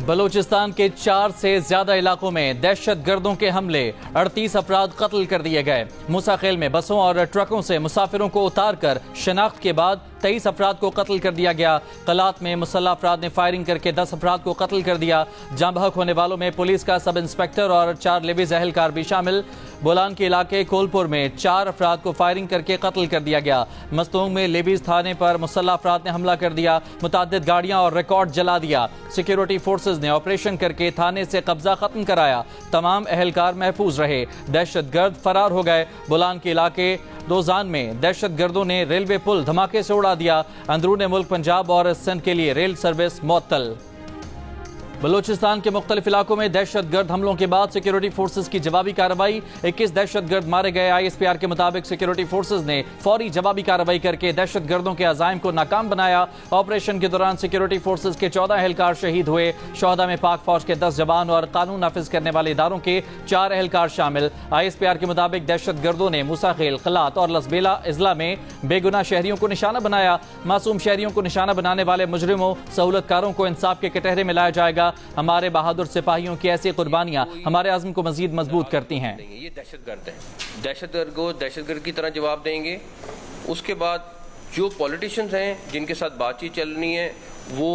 बलूचिस्तान के 4 से ज्यादा इलाकों में दहशत गर्दों के हमले, 38 अफराद कत्ल कर दिए गए। मूसा खेल में बसों और ट्रकों से मुसाफिरों को उतार कर शनाख्त के बाद 23 अफराद को कत्ल कर दिया गया। कलात में मुसल्लह अफराद ने फायरिंग करके 10 अफराद को कत्ल कर दिया। जाँ बहक होने वालों में पुलिस का सब इंस्पेक्टर और 4 लेविज अहलकार भी शामिल। बोलान के इलाके कोलपुर में 4 अफराद को फायरिंग करके कत्ल कर दिया गया। मस्तोंग में लेविज थाने पर मुसल्लह अफराद ने हमला कर दिया, मुताद्दिद गाड़ियां और रिकॉर्ड जला दिया। सिक्योरिटी फोर्सेज ने ऑपरेशन करके थाने से कब्जा खत्म कराया। तमाम अहलकार महफूज रहे, दहशतगर्द फरार हो गए। बोलान के इलाके दोजान में दहशतगर्दों ने रेलवे पुल धमाके से उड़ा दिया। अंदरूनी मुल्क पंजाब और सिंध के लिए रेल सर्विस मुअत्तल। बलूचिस्तान के मुख्तलिफ इलाकों में दहशतगर्द हमलों के बाद सिक्योरिटी फोर्सेज की जवाबी कार्रवाई, 21 दहशतगर्द मारे गए। ISPR के मुताबिक सिक्योरिटी फोर्सेज ने फौरी जवाबी कार्रवाई करके दहशतगर्दों के अज़ाइम को नाकाम बनाया। ऑपरेशन के दौरान सिक्योरिटी फोर्सेज के 14 अहलकार शहीद हुए। शोहदा में पाक फौज के 10 जवान और कानून नाफिज करने वाले इदारों के 4 अहलकार शामिल। ISPR के मुताबिक दहशतगर्दों ने मूसा खेल, कलात और लसबेला इजला में बेगुनाह शहरियों को निशाना बनाया। मासूम शहरियों को निशाना बनाने वाले मुजरिमों सहूलतकारों को इंसाफ के कटहरे में लाया जाएगा। हमारे बहादुर सिपाहियों की ऐसी कुर्बानियां हमारे आज़म को मजीद मजबूत करती हैं। ये दहशतगर्द है, दहशतगर्द को दहशतगर्द की तरह जवाब देंगे। उसके बाद जो पॉलिटिशियंस हैं जिनके साथ बातचीत चलनी है, वो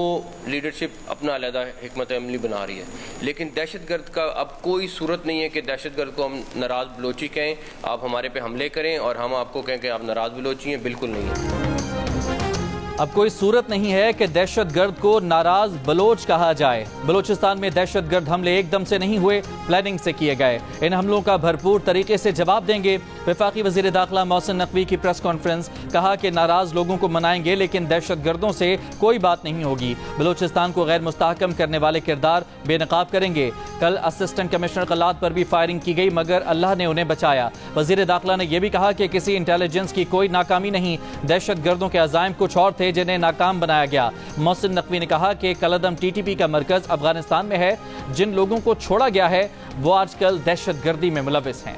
लीडरशिप अपना अलहदा हिकमत अमली बना रही है। लेकिन दहशतगर्द का अब कोई सूरत नहीं है कि दहशतगर्द को हम नाराज़ बलोची कहें, आप हमारे पे हमले करें और हम आपको कहें कि आप नाराज़ बलोची हैं। बिल्कुल नहीं है। अब कोई सूरत नहीं है कि दहशतगर्द को नाराज बलोच कहा जाए। बलूचिस्तान में दहशतगर्द हमले एकदम से नहीं हुए, प्लानिंग से किए गए। इन हमलों का भरपूर तरीके से जवाब देंगे। वफाकी वजीर दाखिला मोहसिन नकवी की प्रेस कॉन्फ्रेंस, कहा कि नाराज लोगों को मनाएंगे लेकिन दहशतगर्दों से कोई बात नहीं होगी। बलूचिस्तान को गैर मुस्तहकम करने वाले किरदार बेनकाब करेंगे। कल असिस्टेंट कमिश्नर कलात पर भी फायरिंग की गई मगर अल्लाह ने उन्हें बचाया। वजीर दाखिला ने यह भी कहा कि किसी इंटेलिजेंस की कोई नाकामी नहीं, दहशतगर्दों के अज़ाइम कुछ और थे जिन्हें नाकाम बनाया गया। मोहसिन नकवी ने कहा कि कलदम TTP का मरकज अफगानिस्तान में है। जिन लोगों को छोड़ा गया है वो आजकल दहशतगर्दी में मुलविस हैं।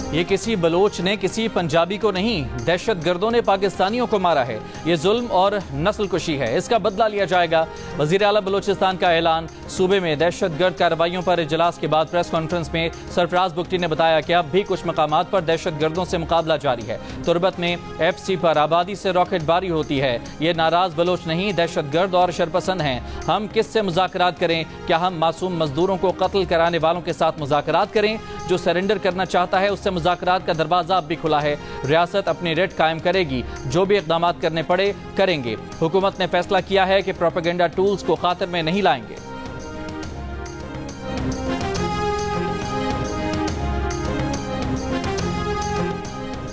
ये किसी बलोच ने किसी पंजाबी को नहीं, दहशतगर्दों ने पाकिस्तानियों को मारा है। ये जुल्म और नस्ल कुशी है, इसका बदला लिया जाएगा। वजीर आला बलूचिस्तान का ऐलान। सूबे में दहशतगर्द कार्रवाइयों पर इजलास के बाद प्रेस कॉन्फ्रेंस में सरफराज बुगटी ने बताया कि अब भी कुछ मकामात पर दहशतगर्दों से मुकाबला जारी है। तुरबत में FC पर आबादी से रॉकेटबारी होती है। ये नाराज बलोच नहीं, दहशतगर्द और शरपसंद हैं। हम किससे मुज़ाकरात करें? क्या हम मासूम मजदूरों को कत्ल कराने वालों के साथ मुज़ाकरात करें? जो सरेंडर करना चाहता है उससे मुज़ाकरात का दरवाजा अब भी खुला है। रियासत अपनी रेट कायम करेगी, जो भी इक़दाम करने पड़े करेंगे। हुकूमत ने फैसला किया है कि प्रोपेगेंडा टूल्स को खातिर में नहीं लाएंगे।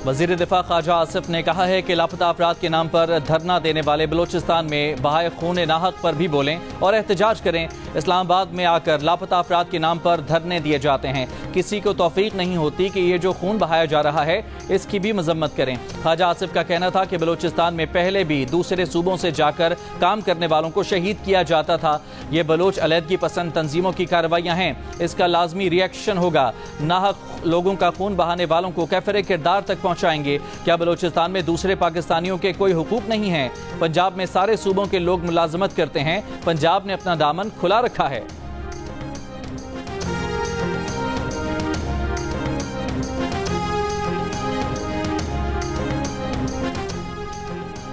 वज़ीर दिफा ख्वाजा आसिफ ने कहा है कि लापता अफराद के नाम पर धरना देने वाले बलूचिस्तान में बहाए खून नाहक पर भी बोलें और एहतजाज करें। इस्लामाबाद में आकर लापता अफराद के नाम पर धरने दिए जाते हैं। किसी को तौफीक नहीं होती कि ये जो खून बहाया जा रहा है इसकी भी मजम्मत करें। ख्वाजा आसिफ का कहना था कि बलूचिस्तान में पहले भी दूसरे सूबों से जाकर काम करने वालों को शहीद किया जाता था। ये बलोच अलहदगी पसंद तंजीमों की कार्रवाइयाँ हैं, इसका लाजमी रिएक्शन होगा। नाहक लोगों का खून बहाने वालों को कैफरे किरदार तक पहुंचाएंगे। क्या बलूचिस्तान में दूसरे पाकिस्तानियों के कोई हुकूक नहीं है? पंजाब में सारे सूबों के लोग मुलाजमत करते हैं। पंजाब ने अपना दामन खुला रखा है।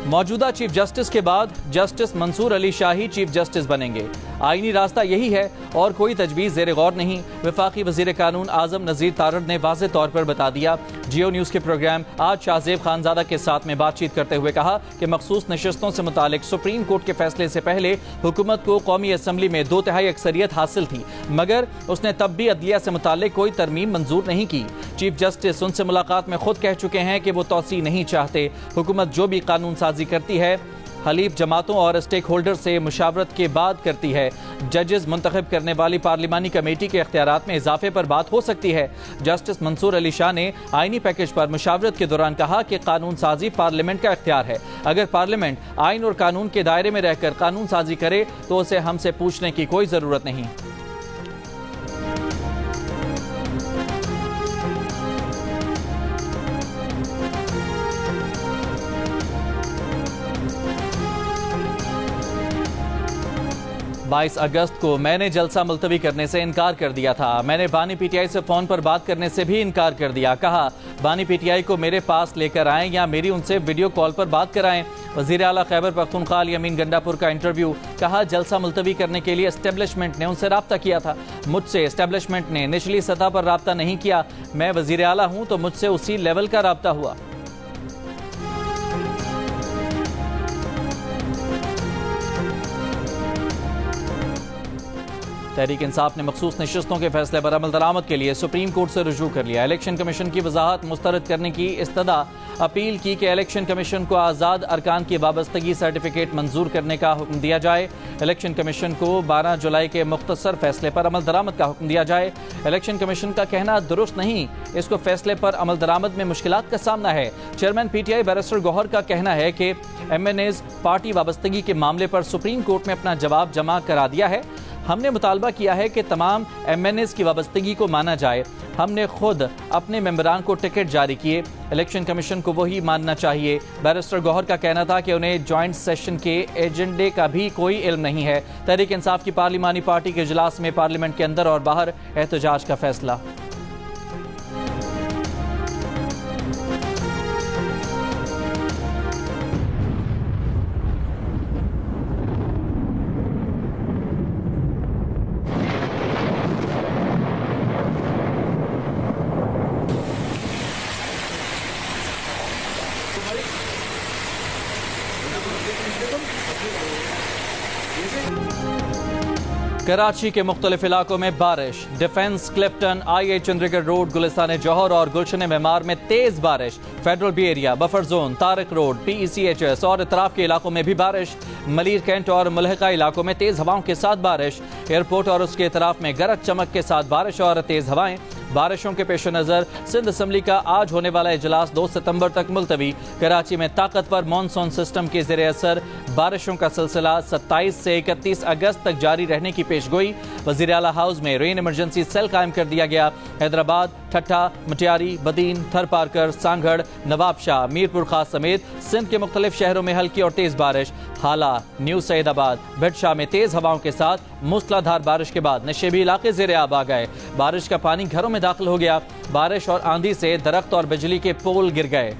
मौजूदा चीफ जस्टिस के बाद जस्टिस मंसूर अली शाही चीफ जस्टिस बनेंगे। आईनी रास्ता यही है और कोई तजवीज़ ज़ेरे गौर नहीं। वफाकी वज़ीर कानून आज़म नज़ीर तारड़ ने वाज़े तौर पर बता दिया। जियो न्यूज़ के प्रोग्राम आज शाहजेब खानजादा के साथ में बातचीत करते हुए कहा कि मखसूस नशस्तों से मुतालिक सुप्रीम कोर्ट के फैसले से पहले हुकूमत को कौमी असम्बली में 2/3 अक्सरियत हासिल थी, मगर उसने तब भी अदलिया से मुतालिक कोई तरमीम मंजूर नहीं की। चीफ जस्टिस उनसे मुलाकात में खुद कह चुके हैं कि वो तौसी नहीं चाहते। हुकूमत जो भी कानून साजी करती है हलीफ जमातों और स्टेक होल्डर से मुशावरत के बाद करती है। जजेस मुंतखब करने वाली पार्लिमानी कमेटी के इख्तियारात में इजाफे पर बात हो सकती है। जस्टिस मंसूर अली शाह ने आईनी पैकेज पर मुशावरत के दौरान कहा कि कानून साजी पार्लियामेंट का इख्तियार है। अगर पार्लियामेंट आइन और कानून के दायरे में रहकर कानून साजी करे तो उसे हमसे पूछने की कोई जरूरत नहीं। 22 अगस्त को मैंने जलसा मुलतवी करने से इनकार कर दिया था। मैंने बानी पीटीआई से फ़ोन पर बात करने से भी इनकार कर दिया। कहा बानी पीटीआई को मेरे पास लेकर आएं या मेरी उनसे वीडियो कॉल पर बात कराएं। वज़ीर आला खैबर पख्तूनख्वा यमीन गंडापुर का इंटरव्यू। कहा जलसा मुलतवी करने के लिए एस्टेब्लिशमेंट ने उनसे रब्ता किया था। मुझसे एस्टेब्लिशमेंट ने निचली सतह पर रब्ता नहीं किया। मैं वज़ीर आला हूँ तो मुझसे उसी लेवल का रब्ता हुआ। तहरीक इंसाफ ने मखसूस नशिस्तों के फैसले पर अमल दरामद के लिए सुप्रीम कोर्ट से रुजू कर लिया। इलेक्शन कमीशन की वजाहत मुस्तरद करने की इस्तदा अपील की कि इलेक्शन कमीशन को आज़ाद अरकान की वाबस्तगी सर्टिफिकेट मंजूर करने का हुक्म दिया जाए। इलेक्शन कमीशन को 12 जुलाई के मुख्तसर फैसले पर अमल दरामद का हुक्म दिया जाए। इलेक्शन कमीशन का कहना दुरुस्त नहीं, इसको फैसले पर अमल दरामद में मुश्किलात का सामना है। चेयरमैन पीटीआई बैरिस्टर गौहर का कहना है कि MNAs पार्टी वाबस्तगी के मामले पर सुप्रीम कोर्ट में अपना जवाब जमा करा दिया है। हमने मुतालबा किया है कि तमाम MNAs की वाबस्तगी को माना जाए। हमने खुद अपने मेंबरान को टिकट जारी किए, इलेक्शन कमीशन को वही मानना चाहिए। बैरिस्टर गौहर का कहना था कि उन्हें जॉइंट सेशन के एजेंडे का भी कोई इल्म नहीं है। तहरीक इंसाफ की पार्लिमानी पार्टी के इजलास में पार्लियामेंट के अंदर और बाहर एहतजाज का फैसला। कराची के मुख्तलिफ इलाकों में बारिश। Defence, Clifton, IA Chundrigar road, Gulistan Jauhar और गुलशन मेमार में तेज बारिश। Federal B area, buffer zone, Tariq road, PECHS और इतराफ के इलाकों में भी बारिश। मलीर कैंट और मुलहका इलाकों में तेज हवाओं के साथ बारिश। एयरपोर्ट और उसके इतराफ में गरज चमक के साथ बारिश और तेज हवाएं। बारिशों के पेश नज़र सिंध असम्बली का आज होने वाला इजलास 2 सितंबर तक मुलतवी। कराची में ताकतवर मानसून सिस्टम के ज़ेरे असर बारिशों का सिलसिला 27 से 31 अगस्त तक जारी रहने की पेशगोई। वज़ीर आला हाउस में रेन इमरजेंसी सेल कायम कर दिया गया। हैदराबाद, ठट्ठा, मटियारी, बदीन, थरपारकर, सांगड़, नवाबशाह, मीरपुर खास समेत सिंध के मुख्तलिफ शहरों में हल्की और तेज बारिश। हाला, न्यू सईदाबाद, भिटशाह में तेज हवाओं के साथ मूसलाधार बारिश के बाद नशेबी इलाके ज़ेरे आब आ गए। बारिश का पानी घरों में दाखिल हो गया। बारिश और आंधी से दरख्त और बिजली के पोल गिर गए।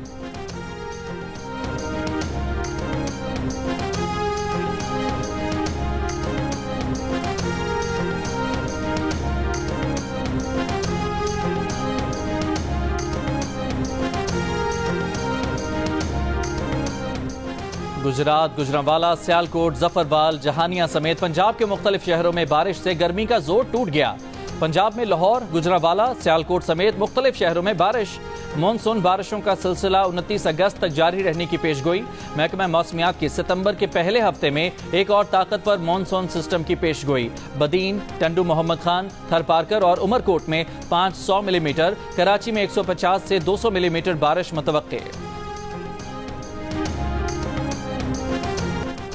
गुजरात, गुजरांवाला, सियालकोट, जफरवाल, जहानिया समेत पंजाब के मुख्तलिफ शहरों में बारिश से गर्मी का जोर टूट गया। पंजाब में लाहौर, गुजरांवाला, सियालकोट समेत मुख्तलिफ शहरों में बारिश। मानसून बारिशों का सिलसिला 29 अगस्त तक जारी रहने की पेशगोई। महकमा मौसमियात की सितंबर के पहले हफ्ते में एक और ताकतवर मानसून सिस्टम की पेशगोई। बदीन, टंडू मोहम्मद खान, थरपारकर और उमरकोट में 500 मिलीमीटर, कराची में 150 से 200 मिलीमीटर बारिश मुतवक्के।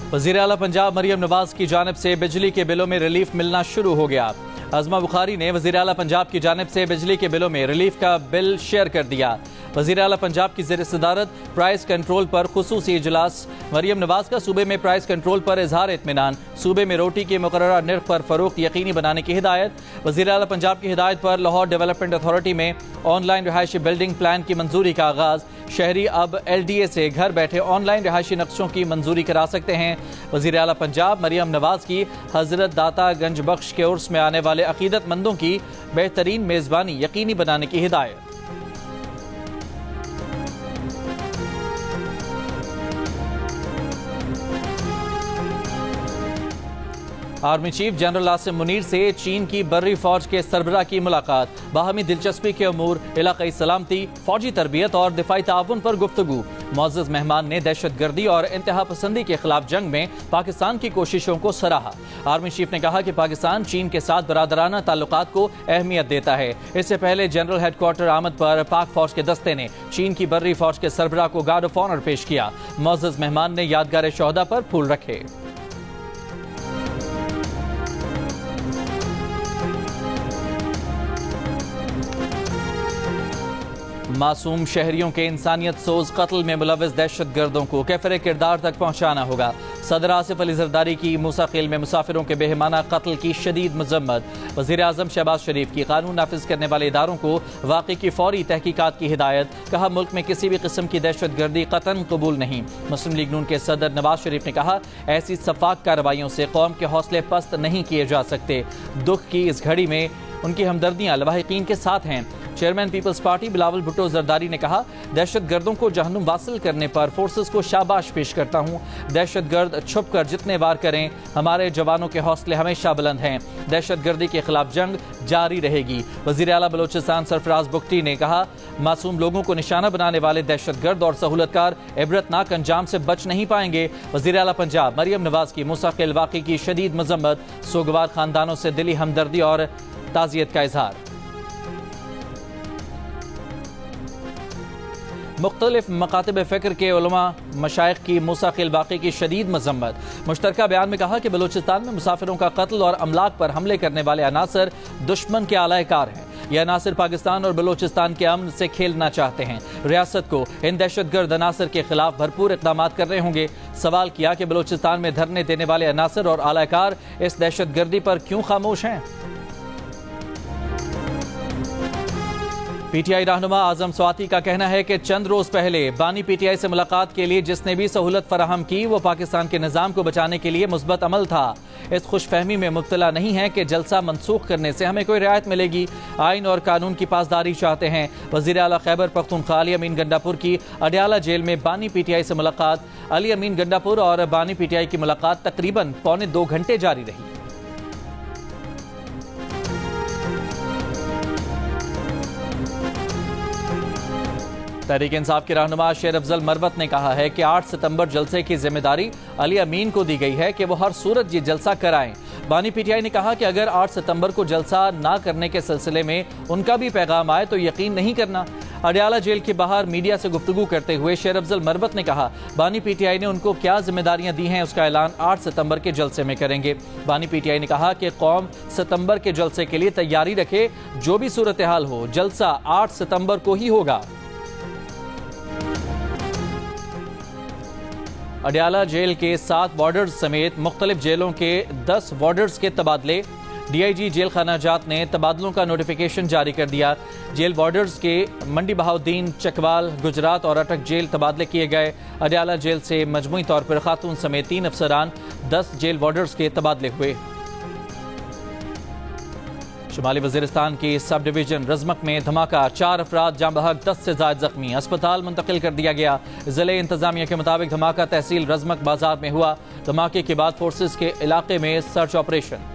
वज़ीर आला पंजाब मरियम नवाज की जानिब से बिजली के बिलों में रिलीफ मिलना शुरू हो गया। अज़मा बुखारी ने वज़ीर आला पंजाब की जानिब से बिजली के बिलों में रिलीफ का बिल शेयर कर दिया। वज़ीर आला पंजाब की ज़ेर सदारत प्राइस कंट्रोल पर खुसूसी इजलास। मरियम नवाज का सूबे में प्राइस कंट्रोल पर इजहार इत्मीनान। सूबे में रोटी के मुकर्रर निर्ख पर फरोख्त यकीनी बनाने की हिदायत। वज़ीर आला पंजाब की हिदायत पर लाहौर डेवलपमेंट अथॉरिटी में ऑनलाइन रिहायशी बिल्डिंग प्लान की मंजूरी का आगाज़। शहरी अब LDA से घर बैठे ऑनलाइन रिहायशी नक्शों की मंजूरी करा सकते हैं। वज़ीर आला पंजाब मरियम नवाज की हजरत दाता गंज बख्श के उर्स में आने वाले अकीदतमंदों की बेहतरीन मेज़बानी यकीनी बनाने की हिदायत। Army chief general Asim Munir से चीन की बर्री फौज के सरबराह की मुलाकात। बाहमी दिलचस्पी के अमूर, इलाकाई सलामती, फौजी तरबियत और दिफाई ताउन पर गुफ्तगू। मुअज़्ज़ज़ मेहमान ने दहशत गर्दी और इंतहा पसंदी के खिलाफ जंग में पाकिस्तान की कोशिशों को सराहा। आर्मी चीफ ने कहा कि पाकिस्तान चीन के साथ बरादराना ताल्लुकात को अहमियत देता है। इससे पहले जनरल हेडक्वार्टर आमद पर पाक फौज के दस्ते ने चीन की बर्री फौज के सरबराह को गार्ड ऑफ ऑनर पेश किया। मुअज़्ज़ज़ मेहमान ने यादगार शोहदा पर फूल रखे। मासूम शहरियों के इंसानियत सोज कत्ल में मुलव्वस दहशत गर्दों को कैफरे किरदार तक पहुंचाना होगा। सदर आसिफ अली जरदारी की मूसा खेल में मुसाफिरों के बेहमाना कत्ल की शदीद मजम्मत। वज़ीर आज़म शहबाज शरीफ की कानून नाफिज करने वाले इदारों को वाक़ई की फौरी तहकीकात की हिदायत। कहा, मुल्क में किसी भी किस्म की दहशत गर्दी कतन कबूल नहीं। मुस्लिम लीग नून के सदर नवाज शरीफ ने कहा, ऐसी सफाक कार्रवाइयों से कौम के हौसले पस्त नहीं किए जा सकते। दुख की इस घड़ी में उनकी हमदर्दियां लवाहिकीन के साथ हैं। Chairman Peoples Party Bilawal Bhutto Zardari ने कहा, दहशत गर्दों को जहन्नुम वासिल करने पर फोर्सेस को शाबाश पेश करता हूँ। दहशत गर्द छुप कर जितने वार करें, हमारे जवानों के हौसले हमेशा बुलंद हैं। दहशत गर्दी के खिलाफ जंग जारी रहेगी। वज़ीर आला बलोचिस्तान सरफराज बुख्ती ने कहा, मासूम लोगों को निशाना बनाने वाले दहशत गर्द और सहूलतकार इबरतनाक अंजाम से बच नहीं पाएंगे। वज़ीर आला पंजाब मरियम नवाज की मूसा खेल वाक़े की शदीद मजम्मत। सोगवार खानदानों से दिली हमदर्दी और ताज़ियत का इजहार। मुख्तलिफ मकातब फ़िक्र के उलमा मशाइख की मूसा खेल वाक़े की शदीद मजम्मत। मुश्तरका बयान में कहा कि बलूचिस्तान में मुसाफिरों का कत्ल और अमलाक पर हमले करने वाले अनासर दुश्मन के आलाकार हैं। यह अनासर पाकिस्तान और बलूचिस्तान के अमन से खेलना चाहते हैं। रियासत को इन दहशत गर्द अनासर के खिलाफ भरपूर इक़दाम करने होंगे। सवाल किया कि बलूचिस्तान में धरने देने वाले अनासर और आलाकार इस दहशत गर्दी पर क्यों खामोश हैं। पीटीआई रहनुमा आजम स्वाति का कहना है कि चंद रोज पहले बानी पीटीआई से मुलाकात के लिए जिसने भी सहूलत फराहम की वो पाकिस्तान के निज़ाम को बचाने के लिए मुस्बत अमल था। इस खुशफहमी में मुब्तला नहीं है कि जलसा मनसूख करने से हमें कोई रियायत मिलेगी। आइन और कानून की पासदारी चाहते हैं। वज़ीर आला खैबर पख्तूनख्वा अली अमीन गंडापुर की अडयाला जेल में बानी पीटीआई से मुलाकात। अली अमीन गंडापुर और बानी पीटीआई की मुलाकात तकरीबन 1.25 घंटे जारी रही। तहरीक इंसाफ के रहनुमा शेर अफजल मरवत ने कहा है कि 8 सितंबर जलसे की जिम्मेदारी अली अमीन को दी गई है कि वो हर सूरत ये जलसा कराएं। बानी पीटीआई ने कहा कि अगर 8 सितंबर को जलसा ना करने के सिलसिले में उनका भी पैगाम आए तो यकीन नहीं करना। अडयाला जेल के बाहर मीडिया से गुफ्तगू करते हुए शेर अफजल मरवत ने कहा, बानी पीटीआई ने उनको क्या जिम्मेदारियां दी हैं उसका ऐलान 8 सितंबर के जलसे में करेंगे। बानी पीटीआई ने कहा कि कौम सितंबर के जलसे के लिए तैयारी रखे। जो भी सूरत हाल हो, जलसा 8 सितंबर को ही होगा। अडयाला जेल के 7 वार्डर्स समेत मुख्तलिफ जेलों के 10 वार्डर्स के तबादले। डीआईजी जेल खाना जात ने तबादलों का नोटिफिकेशन जारी कर दिया। जेल वार्डर्स के मंडी बहाउद्दीन, चकवाल, गुजरात और अटक जेल तबादले किए गए। अडयाला जेल से मजमूई तौर पर खातून समेत 3 अफसरान, 10 जेल वार्डर्स के तबादले हुए। शुमाली वजीरिस्तान की सब डिवीजन रजमक में धमाका, 4 अफराद जाँ बहक, 10 से ज्यादा जख्मी, अस्पताल मुंतकिल कर दिया गया। जिले इंतजामिया के मुताबिक धमाका तहसील रजमक बाजार में हुआ। धमाके के बाद फोर्सेस के इलाके में सर्च ऑपरेशन।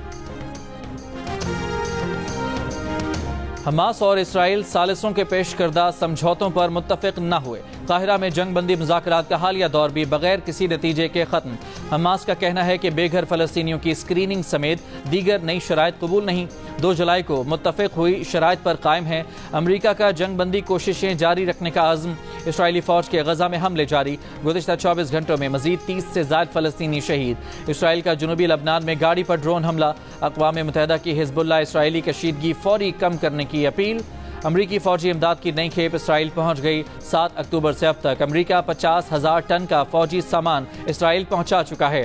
हमास और इसराइल सालिसों के पेश करदा समझौतों पर मुत्तफिक न हुए। काहिरा में जंग बंदी मुज़ाकरात का हालिया दौर भी बगैर किसी नतीजे के खत्म। हमास का कहना है कि बेघर फलस्तीनियों की स्क्रीनिंग समेत दीगर नई शराइत कबूल नहीं। 2 जुलाई को मुत्तफिक हुई शराइत पर कायम है। अमरीका का जंग बंदी कोशिशें जारी रखने का अज़्म। इसराइली फौज के गजा में हमले जारी। गुज़िश्ता 24 घंटों में मजीद 30 से ज़ायद फलस्तीनी शहीद। इसराइल का जनूबी लबनान में गाड़ी पर ड्रोन हमला। अक़वाम मुत्तहिदा की हिज़्बुल्लाह इसराइली कशीदगी फौरी कम करने की अपील। अमरीकी फौजी इमदाद की नई खेप इसराइल पहुंच गई। 7 अक्टूबर से अब तक अमरीका 50,000 टन का फौजी सामान इसराइल पहुंचा चुका है।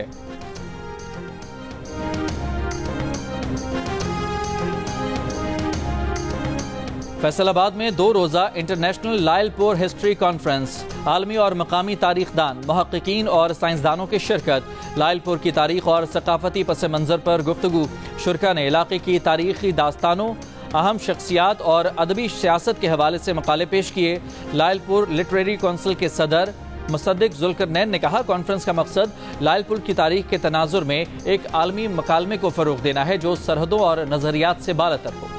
फैसलाबाद में 2 रोज़ा इंटरनेशनल लायलपुर हिस्ट्री कॉन्फ्रेंस। आलमी और मकामी तारीखदान, मुहक्किकीन और साइंसदानों की शिरकत। लायलपुर की तारीख और सकाफती पस मंज़र पर गुफ्तगू। शुरका ने इलाके की तारीखी दास्तानों, अहम शख्सियात और अदबी सियासत के हवाले से मकाले पेश किए। लायलपुर लिटरेरी काउंसिल के सदर मुसद्दिक जुल्करनैन ने कहा, कॉन्फ्रेंस का मकसद लायलपुर की तारीख के तनाजुर में एक आलमी मकालमे को फ़रोग़ देना है जो सरहदों और नज़रियात से बालातर हो।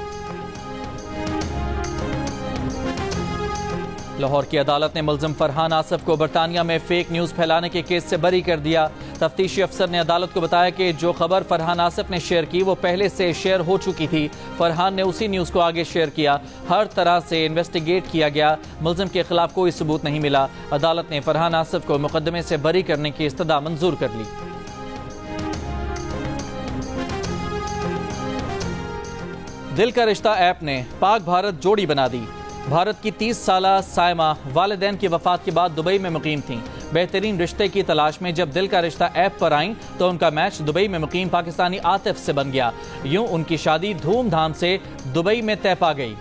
लाहौर की अदालत ने मुल्ज़िम फरहान आसिफ को बरतानिया में फेक न्यूज़ फैलाने के केस से बरी कर दिया। तफ्तीशी अफसर ने अदालत को बताया कि जो खबर फरहान आसिफ ने शेयर की वो पहले से शेयर हो चुकी थी। फरहान ने उसी न्यूज़ को आगे शेयर किया। हर तरह से इन्वेस्टिगेट किया गया, मुल्ज़िम के खिलाफ कोई सबूत नहीं मिला। अदालत ने फरहान आसिफ को मुकदमे से बरी करने की इस्तदा मंजूर कर ली। दिल का रिश्ता ऐप ने पाक भारत जोड़ी बना दी। भारत की 30 साला सायमा वालिदैन की वफात के बाद दुबई में मुकीम थीं। बेहतरीन रिश्ते की तलाश में जब दिल का रिश्ता ऐप पर आईं तो उनका मैच दुबई में मुकीम पाकिस्तानी आतिफ से बन गया। यूं उनकी शादी धूमधाम से दुबई में तय पा गई।